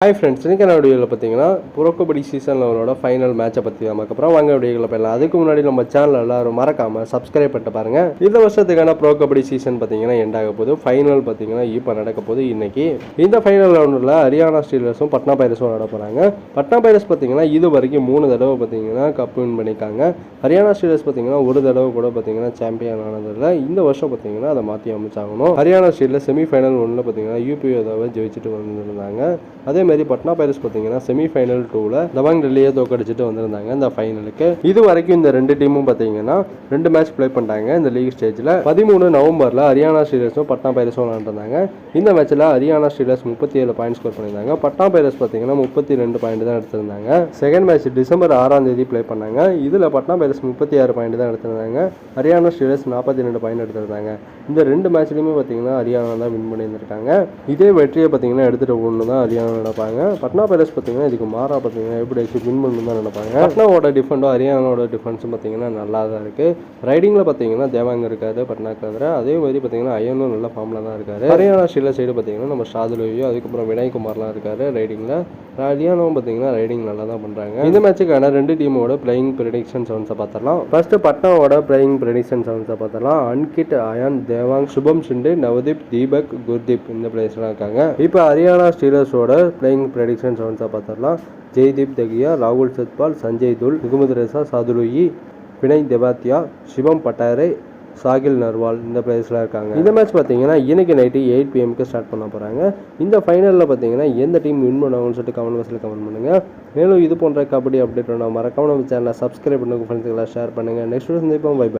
Hi friends, இன்னைக்கான வீடியோவில் பார்த்தீங்கன்னா ப்ரோ கபடி சீசன் லெவலோட ஃபைனல் மேட்சை பற்றி அதுக்கப்புறம் வாங்க வீடியோவில் போயிடலாம். அதுக்கு முன்னாடி நம்ம சேனல் எல்லாரும் மறக்காமல் சப்ஸ்கிரைப் பண்ணிட்டு பாருங்க. இந்த வருஷத்துக்கான ப்ரோ கபடி சீசன் பார்த்தீங்கன்னா எண்ட் ஆக போகுது. ஃபைனல் பார்த்தீங்கன்னா இப்போ நடக்க போகுது இன்னைக்கு. இந்த ஃபைனல் ரவுண்டில் ஹரியானா ஸ்டீலர்ஸும் பட்னா பைரஸும் விளையாட போகிறாங்க. பட்னா பைரஸ் பார்த்தீங்கன்னா இது வரைக்கும் 3 தடவை பார்த்தீங்கன்னா கப் வின் பண்ணியிருக்காங்க. ஹரியானா ஸ்டீலர்ஸ் பார்த்தீங்கன்னா ஒரு தடவை கூட பார்த்தீங்கன்னா சாம்பியன் ஆனதில்லை. இந்த வருஷம் பார்த்தீங்கன்னா அதை மாற்றி அமைச்சாகணும். ஹரியானா ஸ்டீலர்ஸ் செமிஃபைனல் 1 பார்த்தீங்கன்னா யூபி யோதாவை ஜெயிச்சுட்டு வந்திருந்தாங்க. அதே மாதிரி பட்னா பைரஸ் பார்த்தீங்கன்னா செமிஃபைனல் 2ல தவாங் டெல்லியை தோக்கடிச்சிட்டு வந்திருந்தாங்க இந்த ஃபைனலுக்கு. இது வரைக்கும் இந்த 2 டீமும் பார்த்தீங்கன்னா 2 மேட்ச் ப்ளே பண்ணிட்டாங்க இந்த லீக் ஸ்டேஜில். 13 நவம்பரில் ஹரியானா ஸ்டீலர்ஸும் பட்னா பைரஸும் விளையாண்டுருந்தாங்க. இந்த மேட்ச்சில் ஹரியானா ஸ்டீலர்ஸ் 37 பாயிண்ட் ஸ்கோர் பண்ணியிருந்தாங்க. பட்னா பைரஸ் பார்த்தீங்கன்னா 32 பாயிண்ட் தான் எடுத்திருந்தாங்க. செகண்ட் மேட்ச் டிசம்பர் 6ஆம் தேதி ப்ளே பண்ணாங்க. இதில் பட்னா பைரஸ் 36 பாயிண்ட் தான் எடுத்திருந்தாங்க. ஹரியானா ஸ்டீலர்ஸ் 42 பாயிண்ட் எடுத்திருந்தாங்க. இந்த 2 மேட்ச்லையுமே பார்த்தீங்கன்னா ஹரியானா தான் வின் பண்ணியிருந்திருக்காங்க. இதே வெற்றியை பார்த்தீங்கன்னா எடுத்துகிட்டு ஒன்று தான் ஹரியானா நினைப்பாங்க. பட்னா பைரஸ் பார்த்தீங்கன்னா இதுக்கு மாறா பார்த்தீங்கன்னா எப்படி வின் பண்ணணும் தான் நினைப்பாங்க. பட்னாவோட டிஃபெண்டும் ஹரியானாவோட டிஃபென்ஸும் பார்த்தீங்கன்னா நல்லா தான் இருக்குது. ரைடிங்கில் பார்த்தீங்கன்னா தேவாங்க இருக்காரு பட்னாக்கு தவிர. அதே மாதிரி பார்த்தீங்கன்னா ஐயனும் நல்ல ஃபார்மில் தான் இருக்காரு. ஹரியானா ஸ்டீலர் சைடு பார்த்தீங்கன்னா நம்ம ஷாதுலோயோ அதுக்கப்புறம் வினய்குமார்லாம் இருக்காரு ரைடிங்கில். ஹரியானாவும் பார்த்தீங்கன்னா ரைடிங் நல்லா தான் பண்ணுறாங்க. இந்த மேட்சுக்கான 2 டீமோட பிளேயிங் ப்ரெடிக்ஷன் செவன்ஸை பார்த்துடலாம். ஃபர்ஸ்ட் பட்னாவோட பிளேயிங் ப்ரெடிக்ஷன் செவன்ஸை பார்த்துடலாம். அன்கிட், அயான், தேவாங், சுபம் சிண்டு, நவதீப், தீபக், குர்தீப் இந்த பிளேயர்ஸ்லாம் இருக்காங்க. இப்போ ஹரியானா ஸ்டீலர்ஸோட பிளேயிங் ப்ரெடிக்ஷன் செவன்ஸை பார்த்துடலாம். ஜெய்தீப் தகியா, ராகுல் சத்பால், சஞ்சய் துல், முகமது ரேசா, சாதுலுயி, வினய் தெபாத்தியா, சிவம் பட்டாரே, சாகில் நர்வால் இந்த பிளேயர்ஸ்லாம் இருக்காங்க. இந்த மேட்ச் பார்த்தீங்கன்னா இன்னைக்கு நைட்டு 8 PM ஸ்டார்ட் பண்ண போகிறாங்க. இந்த ஃபைனலில் பார்த்தீங்கன்னா எந்த டீம் வின் பண்ணுவாங்கன்னு சொல்லிட்டு கமெண்ட் பாக்ஸில் கமெண்ட் பண்ணுங்கள். மேலும் இது போன்ற கபடி அப்டேட் வேணும் மறக்காம நம்ம சேனலை சப்ஸ்கிரைப் பண்ணுங்க, ஃப்ரெண்ட்ஸுக்கெல்லாம் ஷேர் பண்ணுங்கள். நெக்ஸ்ட் சந்திப்போம். பை.